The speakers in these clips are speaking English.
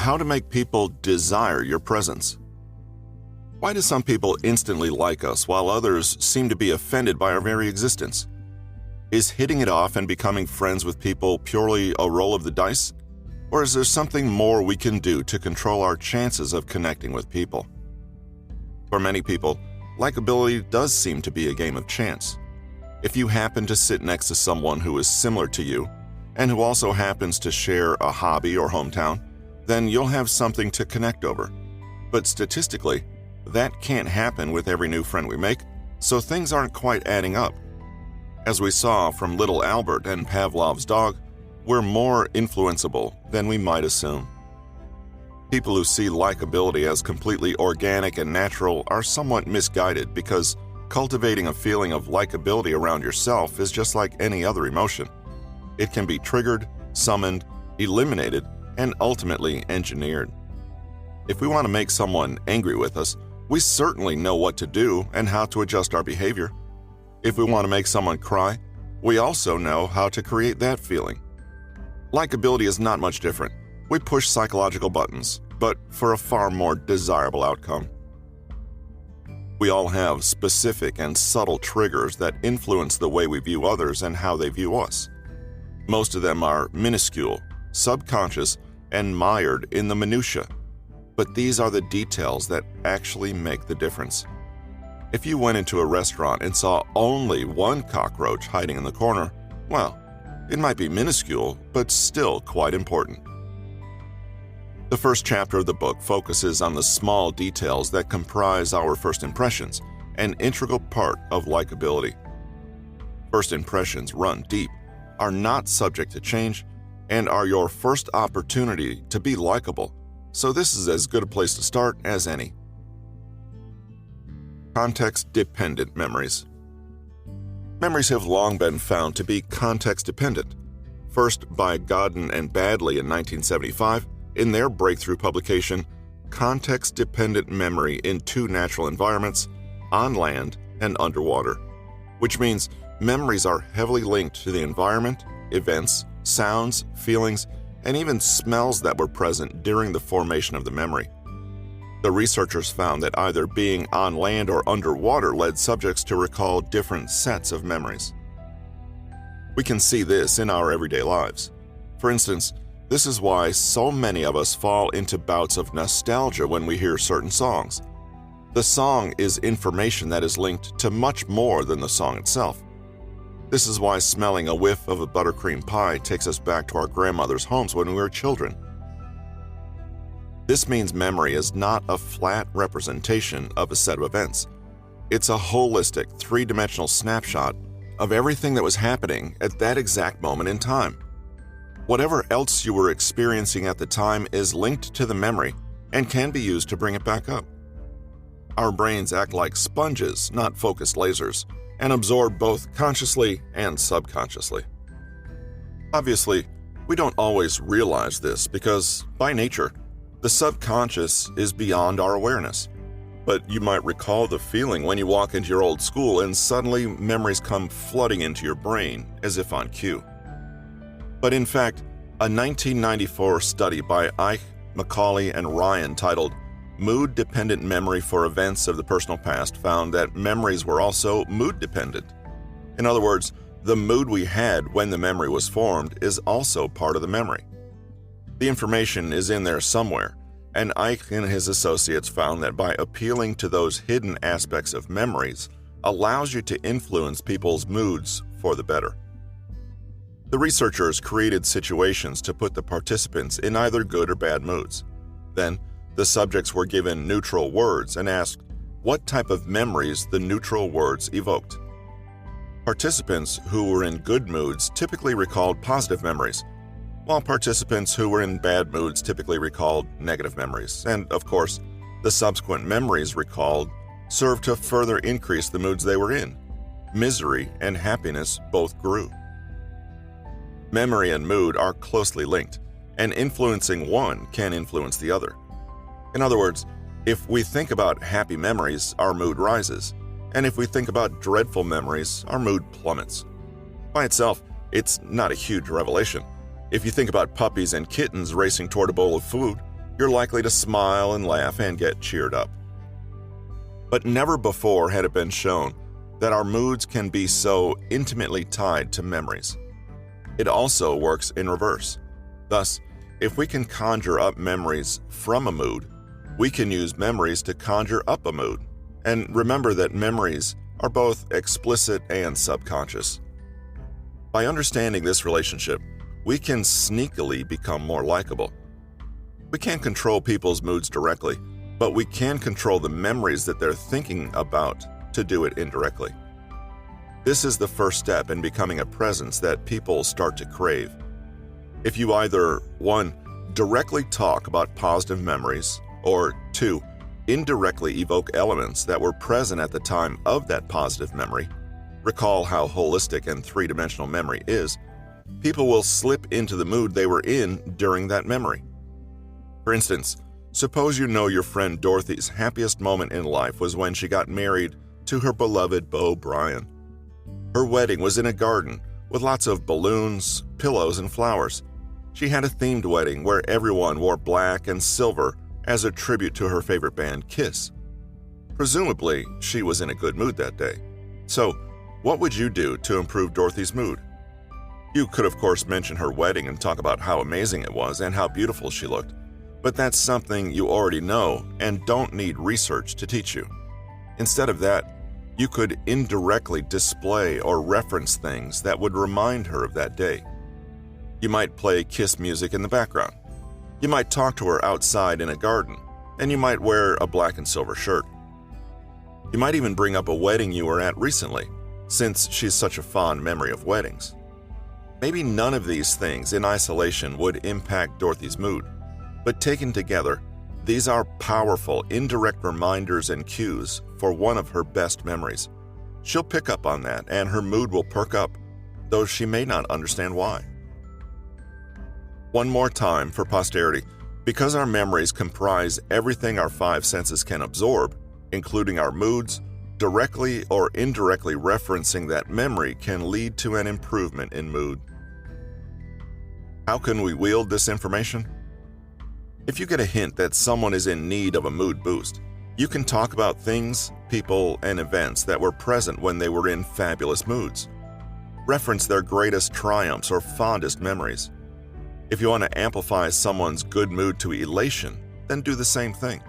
How to make people desire your presence. Why do some people instantly like us while others seem to be offended by our very existence? Is hitting it off and becoming friends with people purely a roll of the dice? Or is there something more we can do to control our chances of connecting with people? For many people, likability does seem to be a game of chance. If you happen to sit next to someone who is similar to you, and who also happens to share a hobby or hometown, then you'll have something to connect over. But statistically, that can't happen with every new friend we make, so things aren't quite adding up. As we saw from little Albert and Pavlov's dog, we're more influenceable than we might assume. People who see likability as completely organic and natural are somewhat misguided because cultivating a feeling of likability around yourself is just like any other emotion. It can be triggered, summoned, eliminated, and ultimately engineered. If we want to make someone angry with us, we certainly know what to do and how to adjust our behavior. If we want to make someone cry, we also know how to create that feeling. Likability is not much different. We push psychological buttons, but for a far more desirable outcome. We all have specific and subtle triggers that influence the way we view others and how they view us. Most of them are minuscule, subconscious, and mired in the minutiae. But these are the details that actually make the difference. If you went into a restaurant and saw only one cockroach hiding in the corner, well, it might be minuscule, but still quite important. The first chapter of the book focuses on the small details that comprise our first impressions, an integral part of likability. First impressions run deep, are not subject to change, and are your first opportunity to be likable, so this is as good a place to start as any. Context-dependent memories. Memories have long been found to be context-dependent, first by Godden and Badley in 1975 in their breakthrough publication, Context-Dependent Memory in Two Natural Environments, on Land and Underwater, which means memories are heavily linked to the environment, events, sounds, feelings, and even smells that were present during the formation of the memory. The researchers found that either being on land or underwater led subjects to recall different sets of memories. We can see this in our everyday lives. For instance, this is why so many of us fall into bouts of nostalgia when we hear certain songs. The song is information that is linked to much more than the song itself. This is why smelling a whiff of a buttercream pie takes us back to our grandmother's homes when we were children. This means memory is not a flat representation of a set of events. It's a holistic, three-dimensional snapshot of everything that was happening at that exact moment in time. Whatever else you were experiencing at the time is linked to the memory and can be used to bring it back up. Our brains act like sponges, not focused lasers, and absorb both consciously and subconsciously. Obviously, we don't always realize this because, by nature, the subconscious is beyond our awareness. But you might recall the feeling when you walk into your old school and suddenly memories come flooding into your brain as if on cue. But in fact, a 1994 study by Ike, Macaulay, and Ryan titled Mood-Dependent Memory for Events of the Personal Past found that memories were also mood-dependent. In other words, the mood we had when the memory was formed is also part of the memory. The information is in there somewhere, and Ike and his associates found that by appealing to those hidden aspects of memories allows you to influence people's moods for the better. The researchers created situations to put the participants in either good or bad moods. Then, the subjects were given neutral words and asked what type of memories the neutral words evoked. Participants who were in good moods typically recalled positive memories, while participants who were in bad moods typically recalled negative memories. And, of course, the subsequent memories recalled served to further increase the moods they were in. Misery and happiness both grew. Memory and mood are closely linked, and influencing one can influence the other. In other words, if we think about happy memories, our mood rises, and if we think about dreadful memories, our mood plummets. By itself, it's not a huge revelation. If you think about puppies and kittens racing toward a bowl of food, You're likely to smile and laugh and get cheered up. But never before had it been shown that our moods can be so intimately tied to memories. It also works in reverse. Thus, if we can conjure up memories from a mood, we can use memories to conjure up a mood. And remember that memories are both explicit and subconscious. By understanding this relationship, we can sneakily become more likable. We can't control people's moods directly, but we can control the memories that they're thinking about to do it indirectly. This is the first step in becoming a presence that people start to crave. If you either 1. Directly talk about positive memories, or 2. Indirectly evoke elements that were present at the time of that positive memory, recall how holistic and three-dimensional memory is, people will slip into the mood they were in during that memory. For instance, suppose you know your friend Dorothy's happiest moment in life was when she got married to her beloved Beau Bryan. Her wedding was in a garden with lots of balloons, pillows, and flowers. She had a themed wedding where everyone wore black and silver as a tribute to her favorite band, Kiss. Presumably, she was in a good mood that day. So, what would you do to improve Dorothy's mood? You could, of course, mention her wedding and talk about how amazing it was and how beautiful she looked. But that's something you already know and don't need research to teach you. Instead of that, you could indirectly display or reference things that would remind her of that day. You might play Kiss music in the background. You might talk to her outside in a garden, and you might wear a black and silver shirt. You might even bring up a wedding you were at recently, since she's such a fond memory of weddings. Maybe none of these things in isolation would impact Dorothy's mood, but taken together, these are powerful indirect reminders and cues for one of her best memories. She'll pick up on that and her mood will perk up, though she may not understand why. One more time for posterity, because our memories comprise everything our five senses can absorb, including our moods, directly or indirectly referencing that memory can lead to an improvement in mood. How can we wield this information? If you get a hint that someone is in need of a mood boost, you can talk about things, people, and events that were present when they were in fabulous moods. Reference their greatest triumphs or fondest memories. If you want to amplify someone's good mood to elation, then do the same thing.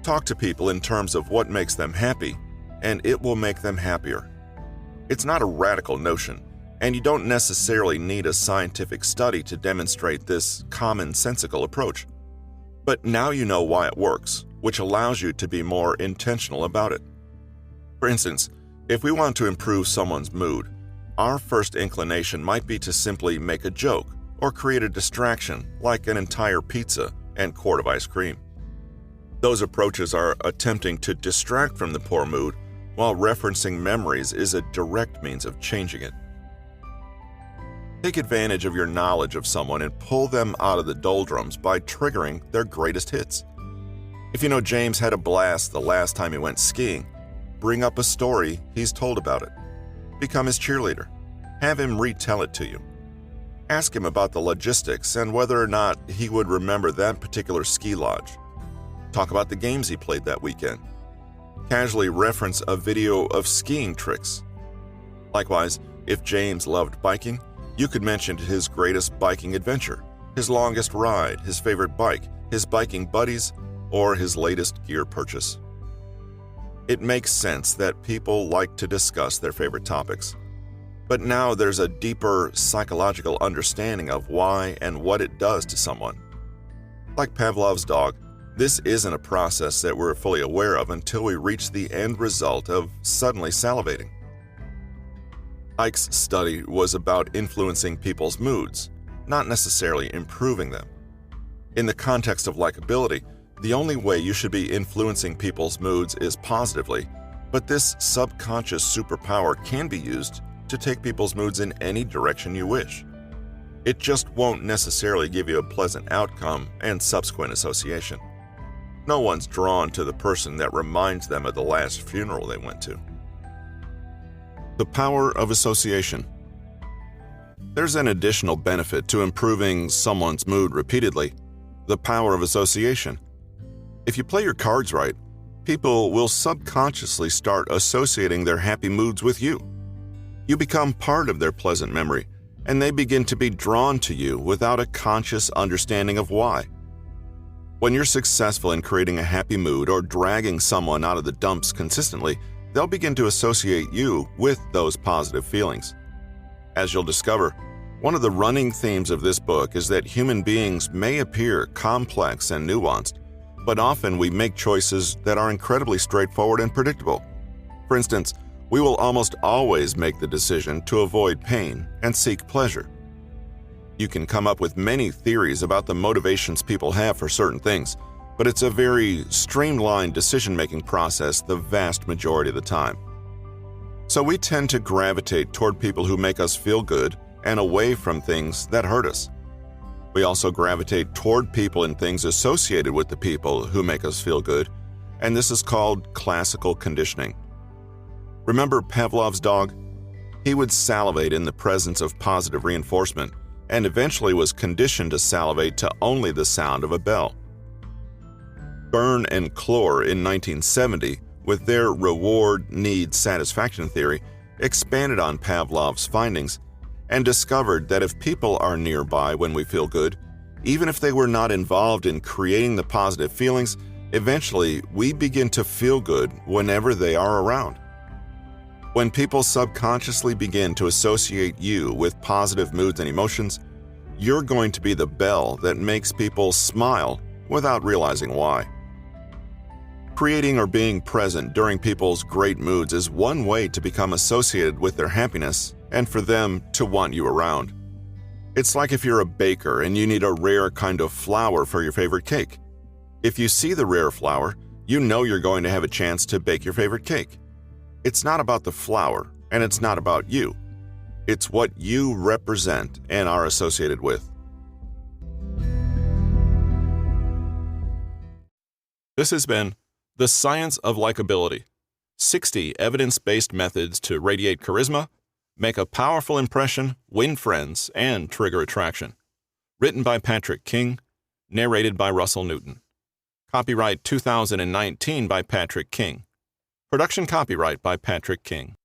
Talk to people in terms of what makes them happy, and it will make them happier. It's not a radical notion, and you don't necessarily need a scientific study to demonstrate this commonsensical approach. But now you know why it works, which allows you to be more intentional about it. For instance, if we want to improve someone's mood, our first inclination might be to simply make a joke or create a distraction like an entire pizza and quart of ice cream. Those approaches are attempting to distract from the poor mood, while referencing memories is a direct means of changing it. Take advantage of your knowledge of someone and pull them out of the doldrums by triggering their greatest hits. If you know James had a blast the last time he went skiing, bring up a story he's told about it. Become his cheerleader. Have him retell it to you. Ask him about the logistics and whether or not he would remember that particular ski lodge. Talk about the games he played that weekend. Casually reference a video of skiing tricks. Likewise, if James loved biking, you could mention his greatest biking adventure, his longest ride, his favorite bike, his biking buddies, or his latest gear purchase. It makes sense that people like to discuss their favorite topics. But now there's a deeper psychological understanding of why and what it does to someone. Like Pavlov's dog, this isn't a process that we're fully aware of until we reach the end result of suddenly salivating. Ike's study was about influencing people's moods, not necessarily improving them. In the context of likability, the only way you should be influencing people's moods is positively, but this subconscious superpower can be used to take people's moods in any direction you wish. It just won't necessarily give you a pleasant outcome and subsequent association. No one's drawn to the person that reminds them of the last funeral they went to. The power of association. There's an additional benefit to improving someone's mood repeatedly. the power of association. If you play your cards right, people will subconsciously start associating their happy moods with you. You become part of their pleasant memory, and they begin to be drawn to you without a conscious understanding of why. When you're successful in creating a happy mood or dragging someone out of the dumps consistently, they'll begin to associate you with those positive feelings. As you'll discover, one of the running themes of this book is that human beings may appear complex and nuanced, but often we make choices that are incredibly straightforward and predictable. For instance, we will almost always make the decision to avoid pain and seek pleasure. You can come up with many theories about the motivations people have for certain things, but it's a very streamlined decision-making process the vast majority of the time. So we tend to gravitate toward people who make us feel good and away from things that hurt us. We also gravitate toward people and things associated with the people who make us feel good, and this is called classical conditioning. Remember Pavlov's dog? He would salivate in the presence of positive reinforcement and eventually was conditioned to salivate to only the sound of a bell. Byrne and Clore in 1970, with their reward-need-satisfaction theory, expanded on Pavlov's findings and discovered that if people are nearby when we feel good, even if they were not involved in creating the positive feelings, eventually we begin to feel good whenever they are around. When people subconsciously begin to associate you with positive moods and emotions, you're going to be the bell that makes people smile without realizing why. Creating or being present during people's great moods is one way to become associated with their happiness and for them to want you around. It's like if you're a baker and you need a rare kind of flour for your favorite cake. If you see the rare flour, you know you're going to have a chance to bake your favorite cake. It's not about the flour, and it's not about you. It's what you represent and are associated with. This has been The Science of Likability: 60 Evidence-Based Methods to Radiate Charisma, Make a Powerful Impression, Win Friends, and Trigger Attraction. Written by Patrick King, narrated by Russell Newton. Copyright 2019 by Patrick King. Production copyright by Patrick King.